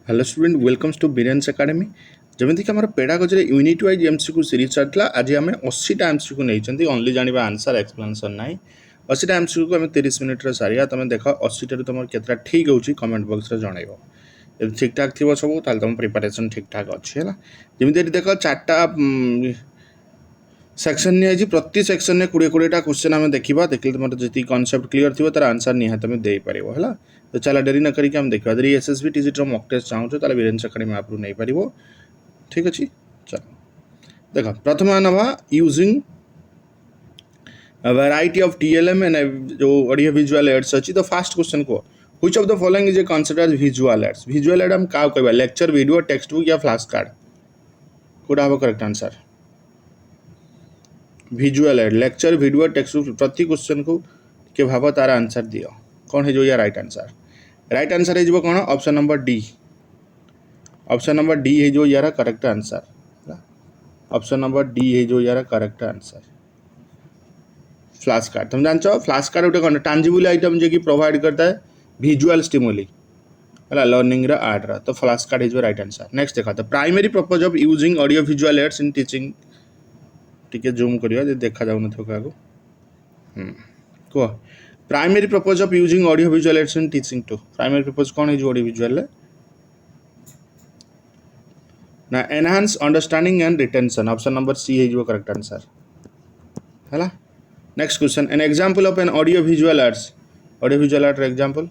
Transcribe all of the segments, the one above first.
Hello student welcomes to Biren's academy जमीक आम pedagogy unit wise MCQ series चलता आज आम 80टा एमसीक्यू नहीं ओनली जाना आंसर एक्सप्लेनेशन ना 80टा एमसीक्यू को 30 मिनिट्रे सारिया तुम देख 80 तुम केतटा ठीक हो कमेंट बॉक्स में जनइब जब ठीक ठाक थी सब तुम प्रिपरेशन ठीक ठाक अच्छी है जमी देख 4टा सेक्शन नहीं प्रति सेक्शन में 20-20टा क्वेश्चन आम देखा देखिए तुम जी कनसेप्ट क्लीयर थी तार आंसर निहाती तुम दे पार है तो चला डेरी न करिक हम देखा यदि एसएसबी टीजीटी मॉक टेस्ट चाहो तो बिरेन्स एकेडमी आप नहीं पार ठीक अच्छे चलो देख प्रथम नवा using variety of TLM and जो ऑडियो विजुअल एड्स अच्छी तो फास्ट क्वेश्चन को which of the following is a considered as visual aid हम क्या कहबा लेक्चर वीडियो टेक्स्ट बुक या फ्लैश कार्ड कोडा हम correct answer visual aid lecture video textbook प्रति क्वेश्चन को के भाव तार आंसर दियो कौन हो या राइट आंसर हो कौन ऑप्शन नंबर डी हो यार correct answer option number D हो यार करेक्ट आंसर फ्लैश कार्ड तुम जानच फ्लैश कार्ड गोटे कौन टांजिबल आइटम जो कि प्रोवाइड करता है विजुअल स्टिमुली है लर्निंग आर्ट तो फ्लैश कार्ड हो राइट आंसर नेक्स्ट देखा तो primary purpose of using audio visual aids in teaching टिके जूम करिया देखा जाउन थो काको को primary purpose of using audio visual aids in teaching टू प्राइमरी पर्पज कौन है ऑडियो विजुअल ना enhance understanding and retention option number C है करेक्ट आंसर है next question an example of an audio visual art example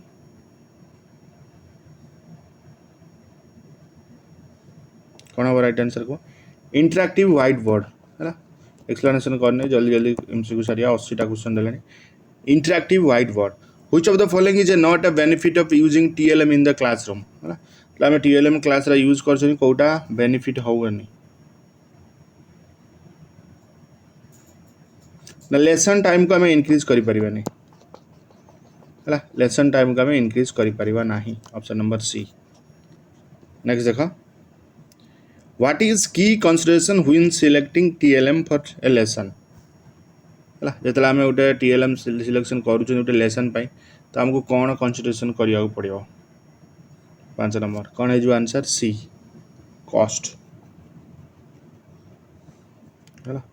कौन हम right answer को interactive white board है एक्सप्लेनेशन करने जल्दी जल्दी एमसीक्यू सारिया 80टा क्वेश्चन देले interactive white board which of the following is A not a benefit of using TLM in the classroom है आम टीएलएम क्लास यूज कर कौटा बेनिफिट होनी ना लेसन टाइम को आम इनक्रीज करें लेसन टाइम को आम इनक्रीज करना ऑप्शन नंबर सी नेक्स्ट देखा व्हाट इज की consideration when selecting TLM for a lesson है जो आम गोटे टीएलएम सिलेक्शन करुँचे लेसन तो आमको कौन कंसिडरेशन करने पड़ो 5 नंबर कौन है आंसर सी कॉस्ट है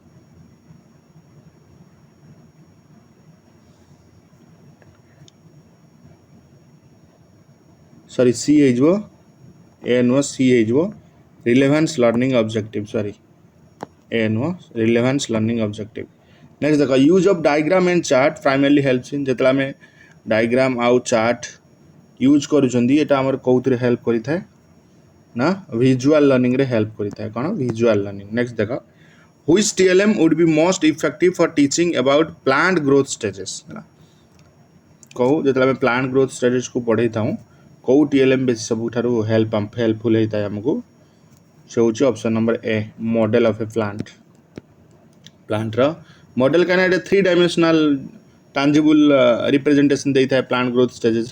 सॉरी सी हो ए नुह सी हो रिलेवेंस लर्निंग ऑब्जेक्टिव सॉरी ए नुह रिलेवेंस लर्निंग ऑब्जेक्टिव नेक्स्ट देखो use of diagram and chart primarily helps in जो आम डायग्राम आउ चार्ट यूज करूँ कौन हेल्प करें ना विजुअल लर्निंग रे हेल्प करें कौन विजुअल लर्निंग नेक्स्ट देखो which TLM would be most effective for teaching about plant growth stages है कहूँ जो आम प्लांट ग्रोथ स्टेजेस को पढ़े था कौ टीएलएम बेस सब हेल्पफुल होता है आमको से हूँ option number A model of a plant model कहना 3 डायमेंशनल टांजिबल रिप्रेजेंटेशन देता है प्लांट ग्रोथ स्टेजेस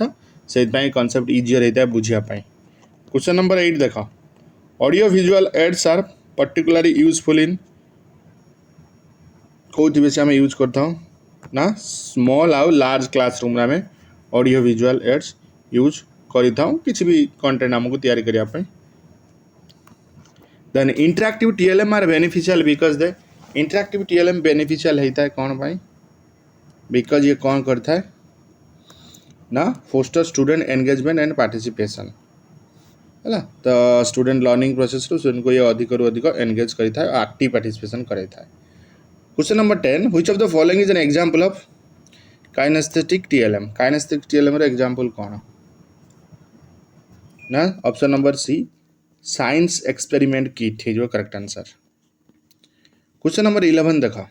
से कॉन्सेप्ट इजियर होता है बुझापी क्वेश्चन नंबर 8 देखा audio visual aids are particularly useful in कौन बेस आम यूज करता हूँ ना स्मॉल आउ लार्ज क्लासरूम में ऑडियो विजुअल एड्स यूज करता हूँ किसी भी कंटेंट आमको तैयारी करने then interactive TLM are beneficial because they interactive TLM beneficial होता है कौन पाई बिकॉज ये कौन करता है ना foster student engagement and participation है तो स्टूडेंट लर्निंग प्रोसेस स्टूडेंट को ये अधिक अधिक एंगेज करता है एक्टिव पार्टिसिपेशन करता है question number 10 which of the following is an example of kinesthetic TLM रे एग्जांपल कौन ना option number C science experiment kit है जो करेक्ट आंसर क्वेश्चन नंबर 11 देखा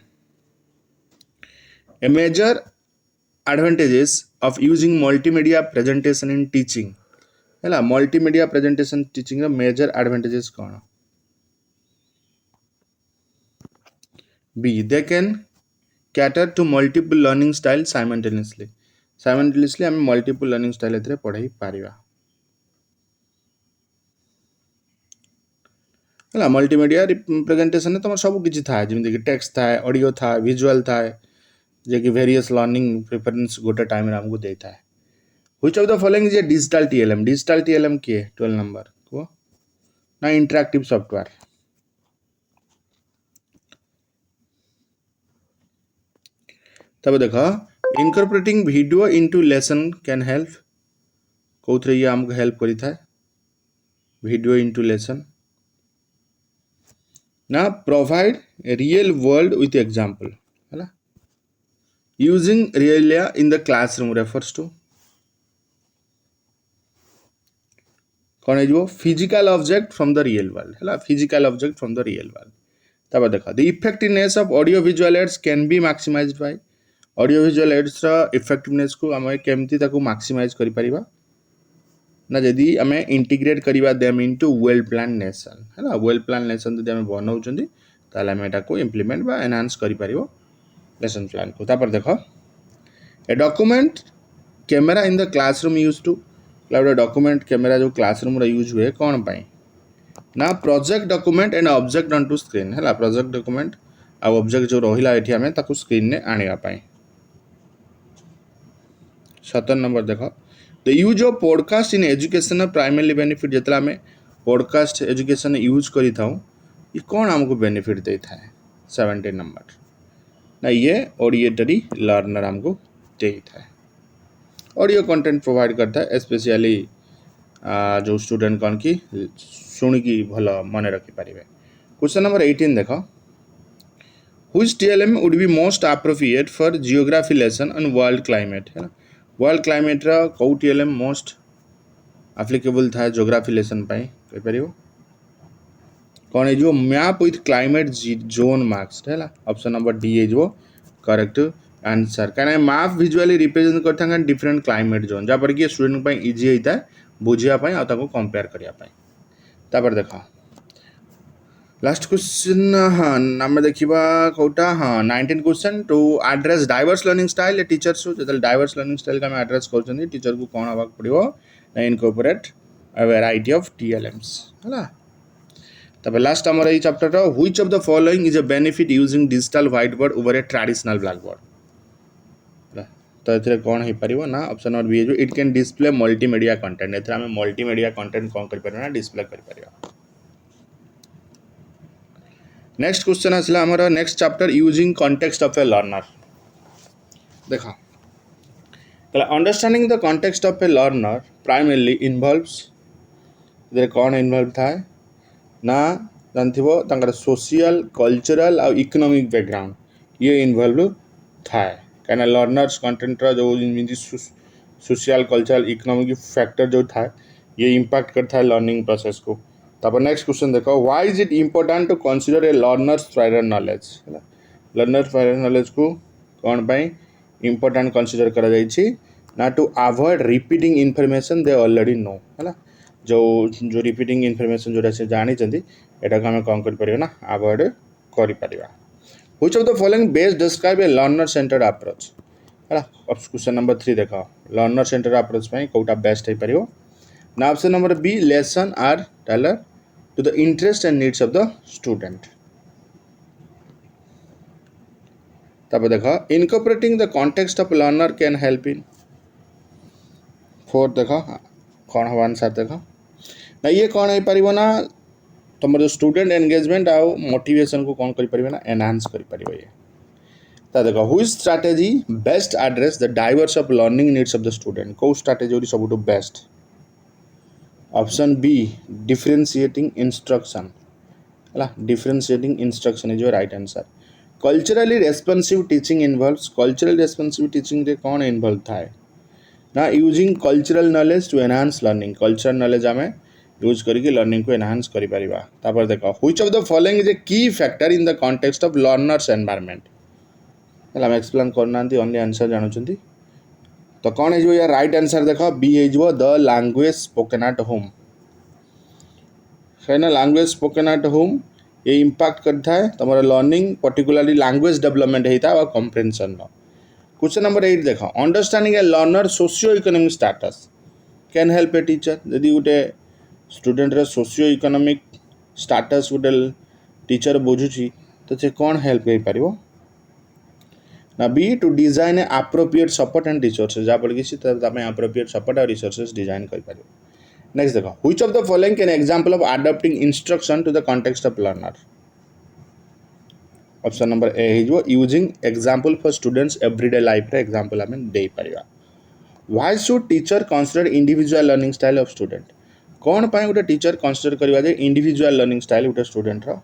a major advantages of using multimedia presentation in teaching है multimedia presentation teaching major advantages कौन B they can cater to multiple learning style simultaneously आम multiple learning style ए पढ़ाई पारिबा है मल्टीमीडिया प्रेजेंटेशन तुम सब किसी था जमीक टेक्स्ट था ऑडियो था विजुअल था जे कि वेरियस लर्निंग प्रेफरेंस गोटे टाइम आमको देता है which of the following is a digital TLM किए 12 नंबर को ना इंटरैक्टिव सॉफ्टवेयर। तब देख incorporating video into lesson can help कौन ये आमको हेल्प करी था वीडियो इनटू लेसन ना provide real world with example है using real in the classroom refers to कौन हो physical object from the real world है physical object from the real world. तब देख the effectiveness of audio visual aids can be maximised by audio visual aids effectiveness को आम केमती maximise करि परिबा ना जदि आम इंटीग्रेट करवा them into well plan nation है वेल प्लान नेशन जब आम बनाऊँ ताल आम एटा को इम्प्लीमेंट बा एनहांस करि परिबो लेसन प्लान को। तापर देख a document camera in the classroom use to गोटे डॉक्यूमेंट कैमेरा जो क्लासरूम यूज हुए कौन पाई ना project document and object on to screen है प्रोजेक्ट डॉक्यूमेंट आ ऑब्जेक्ट जो रहा ये आम ताकू स्क्रीन ने आने 17 नंबर देख the use of podcast in education primary benefit जिते आम पॉडकास्ट एजुकेशन यूज करी था ये कौन आमको बेनिफिट दे था 17 नंबर ना ये ऑडिएटरी लर्नर आमको दे था ऑडियो कंटेंट प्रोवाइड करता है स्पेशली जो स्टूडेंट कौन की शुणिकी भल मन रखिपारे। क्वेश्चन नंबर 18 देख which TLM would be most appropriate for geography lesson and world climate है वर्ल्ड क्लाइमेट कौ TLM मोस्ट एप्लिकेबल था जियोग्राफी लेसन कही पार कौन हो map with climate zone marks है ऑप्शन नंबर डी हो करेक्ट आंसर कहीं मैप विजुअली रिप्रेजेंट करता डिफरेंट क्लाइमेट जोन जहाँपर कि स्टूडेंट इजी होता है बुझापी आगे कंपेयर करने। देख लास्ट क्वेश्चन हाँ आम देखा कौटा हाँ 19 question to address diverse learning style teachers जो डाइवर्स लर्निंग स्टाइल का एड्रेस कर टीचर को कौन हाँ पड़ो ना इनकॉर्पोरेट वेराइटी ऑफ TLMs है। तब लास्ट आमर ये chapter which of the following is a benefit using digital white board over a traditional black board तो ये कौन हो पार ना option number B it can display multimedia content ए मल्टीमीडिया कंटेंट कौन कर डिस्प्ले कर। नेक्स्ट क्वेश्चन आसला आमर next chapter using context of a learner देखा understanding the context of a learner primarily involves कौन इन्वॉल्व था ना जानते सोशल कल्चरल और इकोनॉमिक बैकग्राउंड ये इन्वॉल्व था कहीं लर्नर्स कंटेंट जो सोशल कल्चरल इकोनॉमिक फैक्टर जो था ये इम्पैक्ट करता है लर्निंग प्रोसेस को। तब नेक्स्ट क्वेश्चन देखो why is it important to consider a learner's prior knowledge है लर्नर्स प्रायर नॉलेज को कौन पाई इम्पोर्टेंट कंसीडर करा जाइछि ना to avoid repeating information they already know है जो रिपीटिंग इनफॉरमेशन जोटा से जानी एटा को आम कौन कर ना अवॉइड कर। Which of the following best describe a learner centred approach है क्वेश्चन नंबर 3 देख लर्नर सेंटर्ड अप्रोच कौटा बेस्ट हो पार ना option number B lesson are tailor to the interest and needs of the student. तब देख incorporating the context of learner can help in 4 देख कौन हम आंसर देख ना ये कौन हो पार ना तुम जो स्टूडेंट एंगेजमेंट आउ मोटिवेशन को कौन कर ना एनहांस कर ये देख which strategy best address the diverse of learning needs of the student कौ स्ट्रैटेजी सब best option B differentiating instruction है differentiating instruction is your right answer. Culturally responsive teaching involves cultural responsive teaching रे कौन involve था ना using cultural knowledge to enhance learning cultural knowledge आम use करके learning को एनहांस कर। देख which of the following is a key factor in the context of learners environment है आम एक्सप्लेन करना ओनली आंसर जानुंट तो कौन हो यार राइट आंसर देख बी हो the language spoken at home है ना लैंग्वेज स्पोकन एट होम ये इम्पैक्ट करता है तुम लर्निंग पर्टिकुलरली लैंग्वेज डेवलपमेंट होता है और कम्प्रेhension। क्वेश्चन नंबर 8 देख understanding a learner socio economic status can help a teacher यदि गोटे स्टूडेंट सोशियो इकोनॉमिक स्टेटस गोटे टीचर बुझुची तो से कौन हेल्प हो पार ना B to design appropriate support and resources जहाँपर कि आप्रोप्रिएट सपोर्ट और रिसोर्सेज डिजाइन कर। नेक्स्ट देखो which of the following can example of adopting instruction to the context of learner option number A हो using example for students everyday life रे example आम दे परिया why should teacher consider individual learning style of student कौन पाए गोटे teacher consider करवा जे इंडिविजुअल लर्निंग स्टाइल गोटे स्टूडेंट रो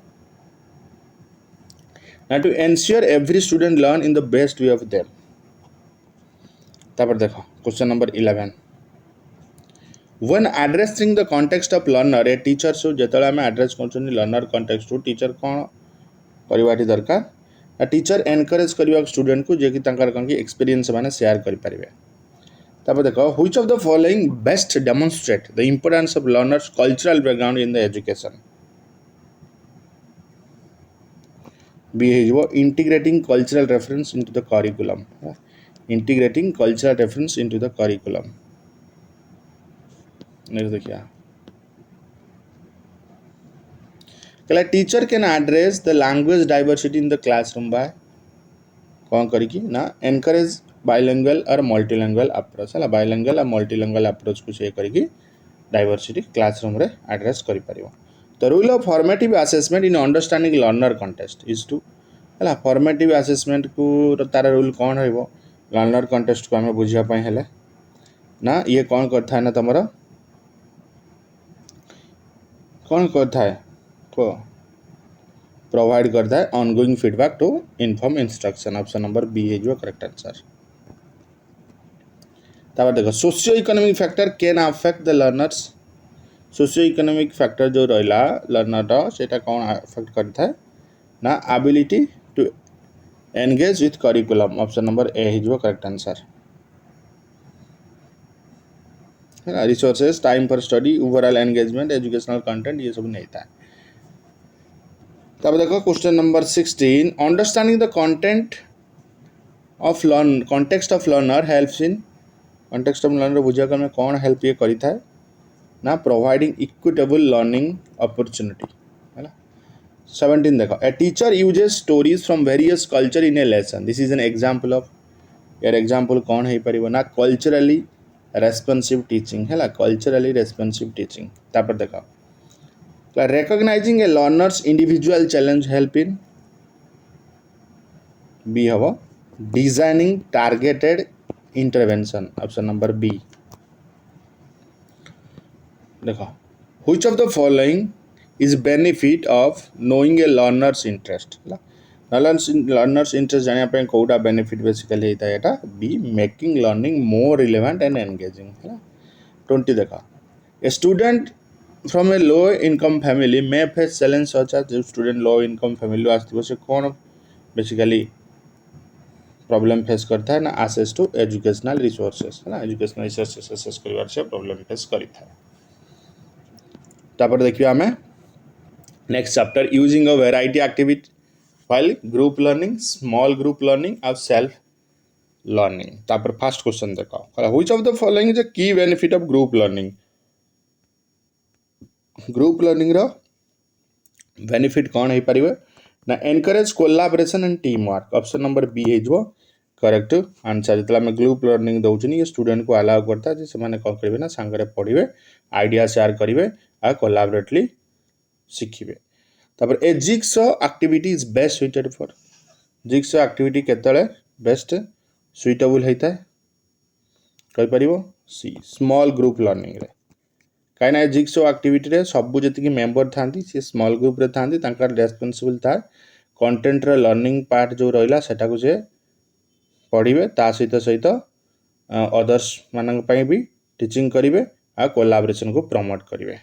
ना to ensure every student learn in the best way of them तापर देखो question number 11 when addressing the context of learner a teacher should जेतले आम एड्रेस कर लर्नर कंटेक्स्ट टू टीचर कौन करवाटी दरकार आ teacher encourage करवा स्टूडेंट को जे कि तांकर कौन की एक्सपीरियंस माने शेयर कर पारिबे तापर देखो which of the following best demonstrate the importance of learners cultural background in the education B हो integrating cultural reference into the curriculum integrating cultural reference into the curriculum next देखिए कहला teacher can address the language diversity in the classroom by कौन करिकी ना encourage bilingual और multilingual approach है bilingual और multilingual approach को से करिकी डाइवर्सिटी क्लासरूम रे एड्रेस करि परिबो the role of formative assessment in understanding learner context is to है फॉर्मेटिव असेसमेंट को तार रूल कौन हो लर्नर कंटेस्ट को आम बुझापी हेले ना ये कौन करता है ना तुम कौन करता है को प्रोवाइड करता है ongoing feedback to inform instruction option number B है जो करेक्ट आंसर तापर देखो socio economic factor can affect the learners socio economic factor जो रहा लर्नर सेटा कौन अफेक्ट करता है ना ability to engage with curriculum option number A है जो करेक्ट आंसर है resources time for study overall engagement educational content ये सब नहीं था तब देखो question number 16 understanding the content of learn context of learner helps in context of learner बुझा में कौन हेल्प ये करी था ना प्रोवाइडिंग इक्विटेबल लर्निंग अपॉर्चुनिटी है 17 देखो a teacher uses stories from various culture in A lesson this is an example of यार एग्जांपल कौन है परिबो ना कल्चरली रेस्पॉन्सिव टीचिंग है कल्चरली रेस्पॉन्सिव टीचिंग तापर देखो recognizing a learner's individual challenge help in B हवा designing targeted intervention option number B देखो which of the following is benefit of knowing a learner's interest learner's interest जानिया पे Kota benefit basically होता है एटा B making learning more relevant and engaging है 20 देखो a student from a low income family may face challenge such as जो student low income family आसो से कौन बेसिकली प्रॉब्लम फेस करता है ना आसेस टू एजुकेशनल रिसोर्सेस है ना एजुकेशनल रिसोर्सेस एक्सेस करवार से प्रॉब्लम फेस करिथा तापर देखियो हमें next chapter using a variety activity while group learning small group learning और सेल्फ लर्निंग तापर फर्स्ट क्वेश्चन देखो which of the following is a key benefit of group learning group learning रो benefit कौन हो पारे ना encourage collaboration and team work option number B है जो करेक्ट आंसर जो आम ग्रुप लर्निंग दौन ये स्टूडेंट को अलाउ करता है से कौन करेंगे ना सांगे पढ़े आइडिया शेयर करेंगे आ कोलाबोरेटली शिखिबे तापर a jigsaw activity is best suited for jigsaw activity केतले बेस्ट सुइटेबल होता है कहि परिबो सी स्मॉल ग्रुप लर्निंग रे कहीं जिक्स एक्टिविटी रे सबू जी मेम्बर था सी स्मॉल ग्रुप रे था रेस्पॉन्सिबल था कंटेंट रे लर्निंग पार्ट जो रहा सेटा को से पढ़े ता सहित सहित अदर्स मानी भी टीचिंग करेंगे आ कोलाबोरेशन को प्रमोट करेंगे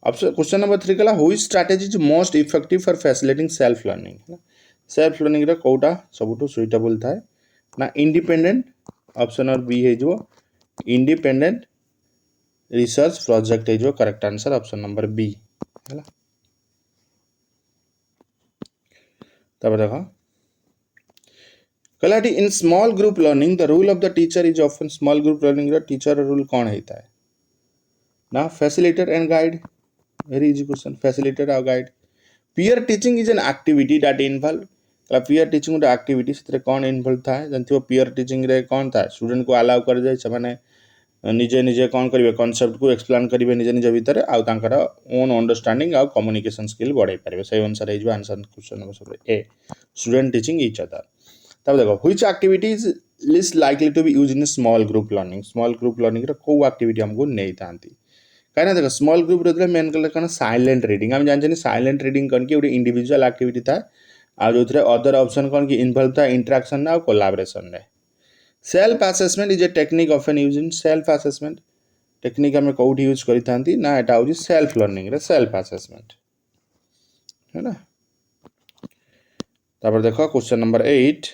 ऑप्शन क्वेश्चन नंबर 3 कला which strategy is most effective for facilitating self learning self learning रे कोटा सबुठु सुइटेबल था ना इंडिपेंडेंट ऑप्शन और बी है जो इंडिपेंडेंट रिसर्च प्रोजेक्ट है जो correct answer option number B है तब देखो कलाटी in small group learning the role of the teacher is often small group learning the teacher role कौन होता है ना facilitate and guide very easy question facilitate और guide peer teaching is an activity that involve peer teaching गोटे activity से कौन involve था जानते पीयर टीचिंग रे कौन था स्टूडेंट को अलाउ कर जाए से निजे निजे कौन करेंगे कनसेप्ट को एक्सप्लेन करेंगे निजे निज भितर आउ तांकर ओन अंडरस्टैंडिंग आउ कम्युनिकेशन स्किल बढ़ाई पारे से अनुसार हो आंसर क्वेश्चन नंबर सब a student teaching each other तब देखो which activities list likely to be use in small group learning रो को एक्टिविटी हमको नहीं थांती कहीं देखो स्मॉल ग्रुप रे मेन कले कौन साइलेंट रीडिंग हम जानते साइलेंट रीडिंग कौन कि गोटे इंडिविजुअल एक्टिविटी था आ जो अदर ऑप्शन कौन कि इन्वॉल्व था इंटरेक्शन ना कोलाबरेशन रे self assessment is a technique often use in self assessment technique आम कौटी यूज करी ना एटा हूँ सेल्फ लर्निंग रे सेल्फ असेसमेंट है ना तापर देखो क्वेश्चन नंबर 8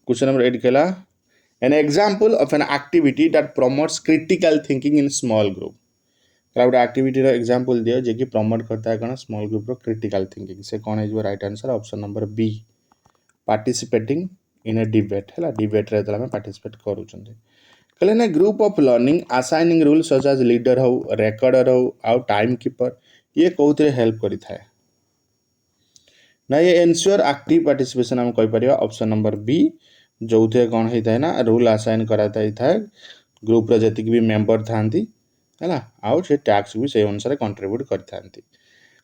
कहला an example of an activity that promotes critical thinking in small group गोटे एक्टिविटी एग्जांपल दियो जे कि प्रमोट करता है कौन स्मॉल ग्रुप रो क्रिटिकल थिंकिंग से कौन है right answer option number B participating in a debate है डिबेट रे तला में पार्टिसिपेट करू छथि कहले ना group of learning assigning role such as leader हो रेकॉर्डर हो आउ टाइम कीपर ये कोउतरे हेल्प करि थाए ना ये एंश्योर एक्टिव पार्टिसिपेशन हम कहि परिया ऑप्शन नंबर बी जो थे कौन होता है ना रूल असाइन कराता था ग्रुप रे जतिक भी मेंबर थांती है आउ से टैक्स भी से अनुसार कंट्रीब्यूट करता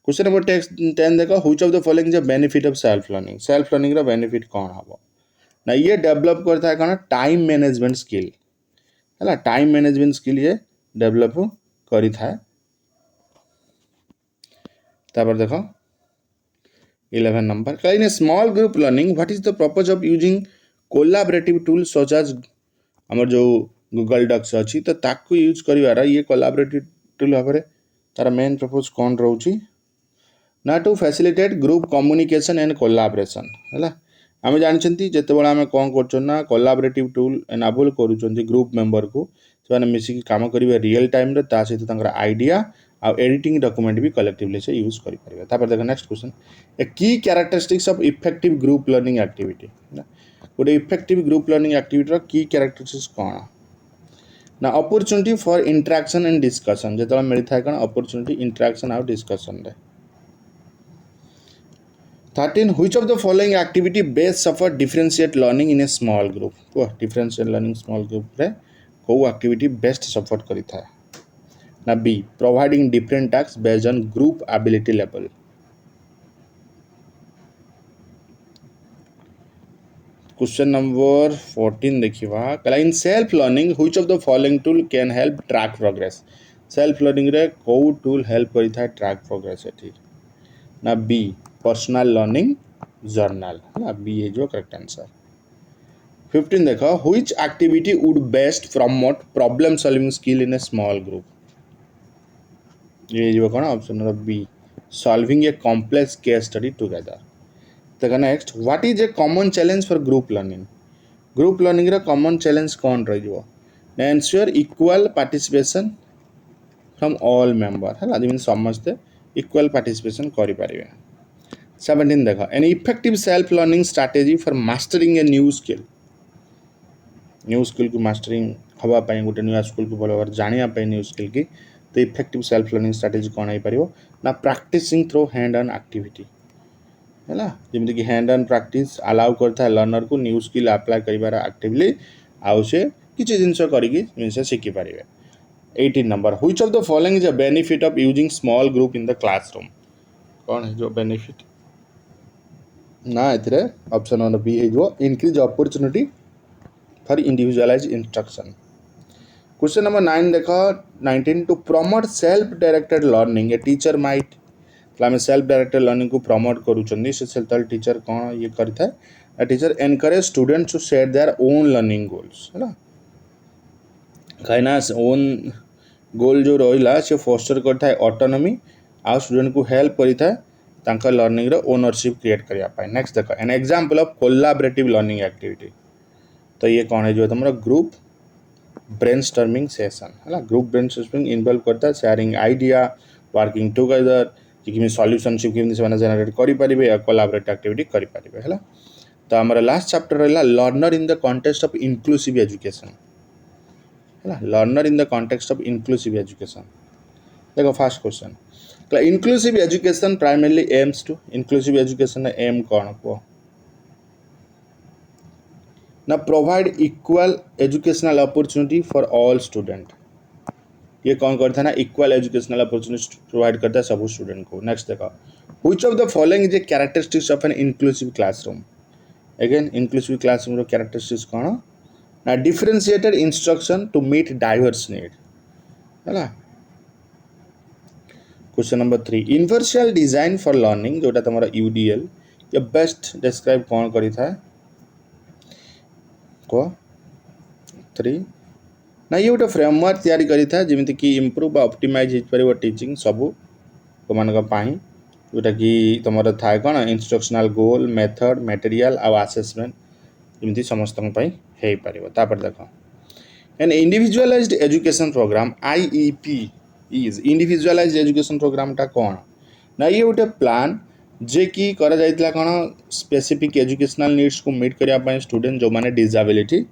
क्वेश्चन नंबर 10 देखो which of the following is benefit of self learning रो बेनिफिट कौन हम ना ये डेवलप करता है कौन टाइम मैनेजमेंट स्किल है टाइम मैनेजमेंट स्किल ये डेवलप करी था तापर देखो 11 नंबर कहीं small group learning what is the purpose of using collaborative tool such as हमर जो गूगल डॉक्स अच्छी तो ताकू यूज करिवार ये कोलाबरेटिव टूल भाव में तार मेन पर्पस कौन रोची ना to facilitate group communication and collaboration है आम जानते जिते आम कौन करना कोलाबरेटिव टूल एनाबल करुँच ग्रुप मेंबर को से मिसिक काम करेंगे रियल टाइम रे ता सहित आइडिया आउ एडिटिंग डॉक्यूमेंट भी कलेक्टिवली से यूज करेंगे देखो नेक्स्ट क्वेश्चन ए की characteristics of effective group learning activity गोटे इफेक्टिव ग्रुप लर्निंग एक्टिविटी की कैरेक्टरिस्टिक्स कौन ना opportunity for interaction and discussion जो मिलता है कौन अपॉर्चुनिटी इंटरेक्शन आउ डिस्कशन रे 13 which of the following activity best suffer differentiate learning in a small group को डिफरेंशिएट लर्निंग स्मॉल ग्रुप रे को एक्टिविटी बेस्ट सपोर्ट करी था ना be providing different task based on group ability level question number 14 देखिवा कला in self learning which of the following tool can help track progress self learning रे को tool help करी था ट्रैक प्रोग्रेस एठी ना बी पर्सनल लर्निंग जर्नल है B है जो करेक्ट आंसर 15 देखो which activity would best promote problem solving skill in a small group ये जो कौन option number B solving a complex case study together देखो next what is a common challenge for group learning रे common challenge कौन रहिबो ना ensure equal participation from all member है जेमि समस्त इक्वल पार्टिसिपेशन करि परिबे 17 देखो an effective self learning strategy for mastering a new skill को मास्टरिंग हवा पाई गोटे न्यू स्किल को भल भाव जानिया न्यू स्किल की तो इफेक्टिव सेल्फ लर्निंग स्ट्रैटेजी कौन हो पार ना practicing through hand on activity है जमी कि हैंड ऑन प्रैक्टिस अलाउ करता है लर्नर को न्यू स्किल अप्लाई कर एक्टिवली आउ से किसी जिनस कर शिखिपारे 18 नंबर which of the following is a benefit of using small group in the classroom कौन है जो बेनिफिट ना ए ऑप्शन नंबर बी है increase opportunity for individualize instruction question number 9 देखो 19 to promote self directed learning a teacher might आम self directed learning को promote करूँ teacher कौन ये करता है teacher encourage students to set their own learning goals है कहीं ओन गोल जो रहा से फोस्टर करता है ऑटोनॉमी आ स्टूडेंट को हेल्प करता है लर्निंग रो ओनरशिप क्रिएट करने नेक्स्ट देखो N example of collaborative learning activity तो ये कौन है जो तुम ग्रुप ब्रेनस्टॉर्मिंग सेशन है ग्रुप ब्रेनस्टॉर्मिंग इन्वॉल्व करता है शेयरिंग आइडिया वर्किंग टुगेदर कि सॉल्यूशनशिप केमती से जनरेट करेंगे कोलैबोरेटिव एक्टिविटी करेंगे है तो आम लास्ट चैप्टर रहा learner in the context of inclusive education है learner in the context of inclusive education देखो first question inclusive education primarily aims to inclusive education aim कौन कह ना provide equal educational opportunity for all student. ये कौन करता है ना, इक्वल एजुकेशनल अपॉर्चुनिटी प्रोवाइड करता है सब स्टूडेंट को। नेक्स्ट देखो, which of the following is a characteristics of an inclusive classroom. Again inclusive classroom रो कैरेक्टरिस्टिक्स कौन ना, differentiated instruction to meet diverse need है। Question number 3, universal design for learning जोटा तुम यूडीएल ये बेस्ट डिस्क्राइब कौन करी था को 3 ना, ये गोटे फ्रेमवर्क तैयारी करी था जेमिति कि इम्प्रूव ऑप्टिमाइज हो पार टीचिंग सबू तुम जोटा कि तुम थाए कौन इंस्ट्रक्शनल गोल मेथड मटेरियल आउ असेसमेंट जमी समस्त हो पार। देख an individualized education program IEP is individualized education program टा कौन ना, ये गोटे प्लान जे कि करा जाइतला कौन स्पेसिफिक एजुकेशनल नीड्स को मीट करने स्टूडेंट जो माने डिसेबिलिटी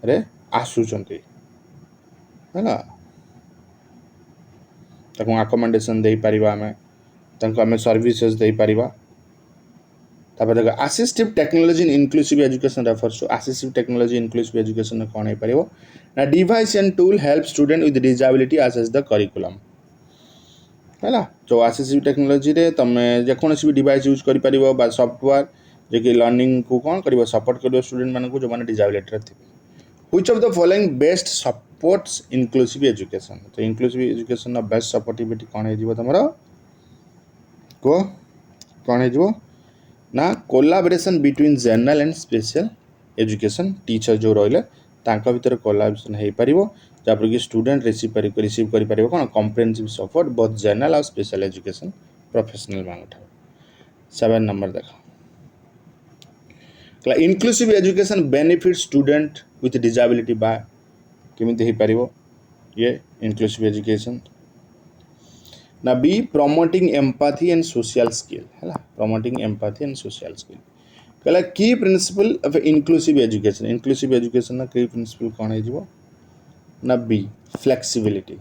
रे आसुचंती है ना, ताको अकोमोडेशन दे परिबा आमे सर्विसेज दे परिबा। तापर देखो assistive technology in inclusive education refers to assistive technology inclusive education कौन हो पारिबो ना, device and tool help student with disability access the curriculum है ना। जो असिस्टिव टेक्नोलॉजी रे तमे जेकोसी भी डिवाइस यूज करि परिबो बा सॉफ्टवेयर जे कि लर्निंग को कौन करिवो सपोर्ट करिवो स्टूडेंट मानकु जो माने डिसेबिलिटी रे थिबे। Which of the following best supports inclusive education, तो इंक्लूसिव एजुकेशन बेस्ट सपोर्टिविटी कौन है जीवो तमरो को कौन है जीवो ना, collaboration between general and special education teacher जो रहिले तांका भीतर कोलाबोरेशन हो पार जहाँपर कि स्टूडेंट रिसीव करें कौन कम्प्रेहेंसिव सपोर्ट बोथ जनरल और स्पेशल एजुकेशन प्रोफेशनल मान। 7 नंबर देख inclusive education benefit student with disability बा केमिति हो पार ये इंक्लूसिव एजुकेशन ना, B promoting empathy and social skill है, promoting empathy and social skill कहला की प्रिंसिपल ऑफ इंक्लूसिव एजुकेशन ना की प्रिंसिपल कौन है ना, बी फ्लेक्सिबिलिटी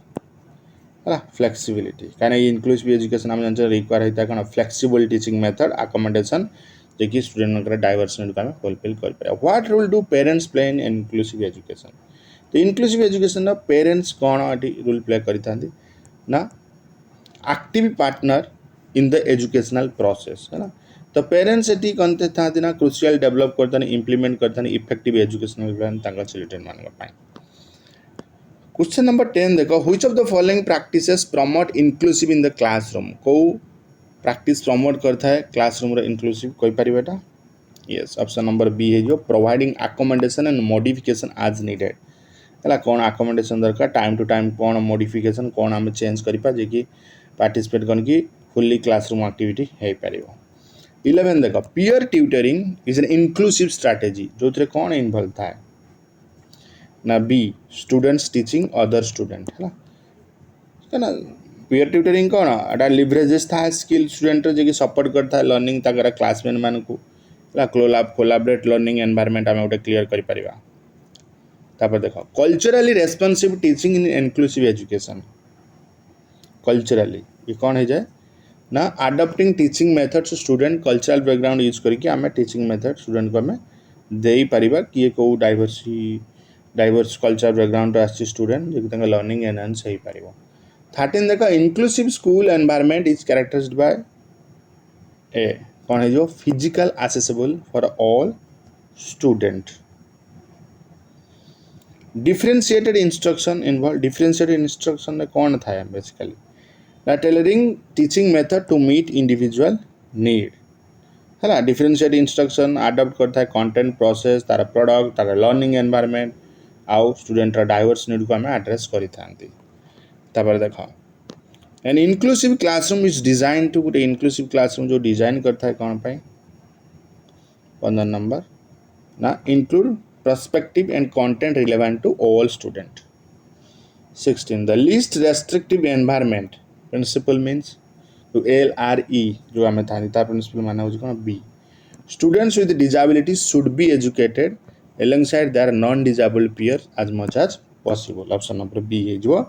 है, फ्लेक्सिबिलिटी कहीं इंक्लूसिव एजुकेशन आम जानते रिक्वायर होता है कौन फ्लेक्सिबल टीचिंग मेथड अकोमोडेशन जे कि स्टूडेंट डाइवर्स नीड को आम फुलफिल कर। What role do parents play in inclusive education, तो इंक्लूसिव एजुकेशन पेरेंट्स कौन ये रोल प्ले करता ना, active partner in the educational process है ना। तो पेरेंट्स ये कहते था ना क्रुशियल डेवलप करते इंप्लीमेंट करते इफेक्टिव एजुकेशनल प्लान चिल्ड्रेन मान। क्वेश्चन नंबर 10 देखो, which of the following practices promote inclusive in the classroom, को प्रैक्टिस प्रमोट करता है क्लासरूम रे इंक्लूसिव कोई परिबेटा। यस ऑप्शन नंबर बी है जो providing accommodation and modification as needed है, कौन अकोमोडेशन दरकार टाइम टू टाइम कौन मॉडिफिकेशन कौन आम चेंज करिपा जे कि पार्टिसिपेट करके फुल्ली क्लासरूम एक्टिविटी हो पार। 11 देख peer tutoring is an inclusive strategy जो कौन इन्वॉल्व था ना, B students teaching other student है ना। पीयर ट्यूटरिंग कौन एटा लिवरेजेस था स्किल स्टूडेंट जे कि सपोर्ट करता है लर्निंग ताकर क्लासमेट मान को कोलाबरेट लर्निंग एनवायरनमेंट आम गोटे क्लियर कर पारिबा। तापर देख culturally responsive teaching in inclusive education, culturally ये कौन हो जाए ना, adopting teaching methods student cultural background use करके आम टीचिंग मेथड स्टूडेंट को आम दे पारिबा किए को डाइवर्स कल्चरल बैकग्राउंड आसी स्टूडेंट जो लर्निंग एनहांस हो पार। 13 देख inclusive school environment is characterized by a कौन है जो physical accessible for all student, differentiated instruction involve, differentiated instruction में कौन था बेसिकली ना, tailoring teaching method to meet individual need है ना, डिफरेंशिएटेड इंस्ट्रक्शन अडॉप्ट करता है कंटेंट प्रोसेस तार प्रोडक्ट तार लर्निंग एनवायरनमेंट आउ स्टूडेंट डाइवर्स नीड को आम एड्रेस कर। देख an inclusive classroom is design to गोटे इंक्लूसिव क्लासरूम जो डिजाइन करता है कौन पाई 15 नंबर ना, include perspective and content relevant to all student. 16 the least restrictive environment principle means तो LRE जो आम था प्रिंसिपल माना कौन B students with disability should be educated alongside their non disabled peer as much as possible. Option number B है जो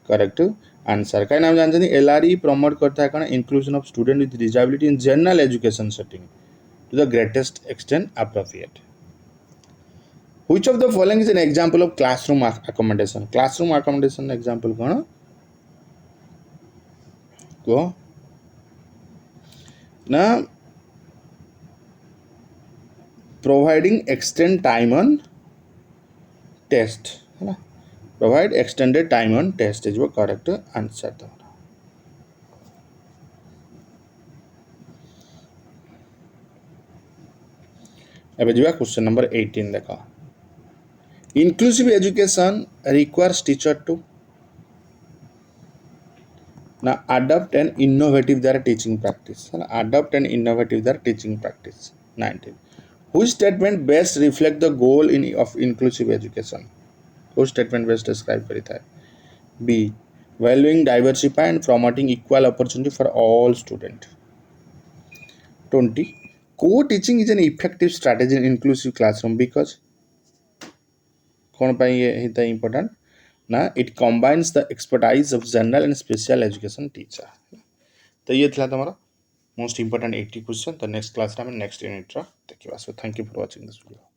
correct answer कहीं नाम जानते LRE प्रमोट करता है कौन inclusion of student with disability in general education setting to the greatest extent appropriate. Which of the following is an example of classroom accommodation? Classroom accommodation example कौन को ना providing extend time on test है ना provide extended time on test is वो correct answer था अब जो question number 18 देखा inclusive education requires teacher to now adopt an innovative their teaching practice adopt an innovative their teaching practice 19 which statement best reflect the goal of inclusive education which statement best describe करता है B valuing diversity and promoting equal opportunity for all students 20 co-teaching is an effective strategy in inclusive classroom because कौन पाई ये है important ना it combines the expertise of general and special education teacher तो ये था तुम्हारा most important 80 question the next class में next unit देखिए सो thank you for watching this video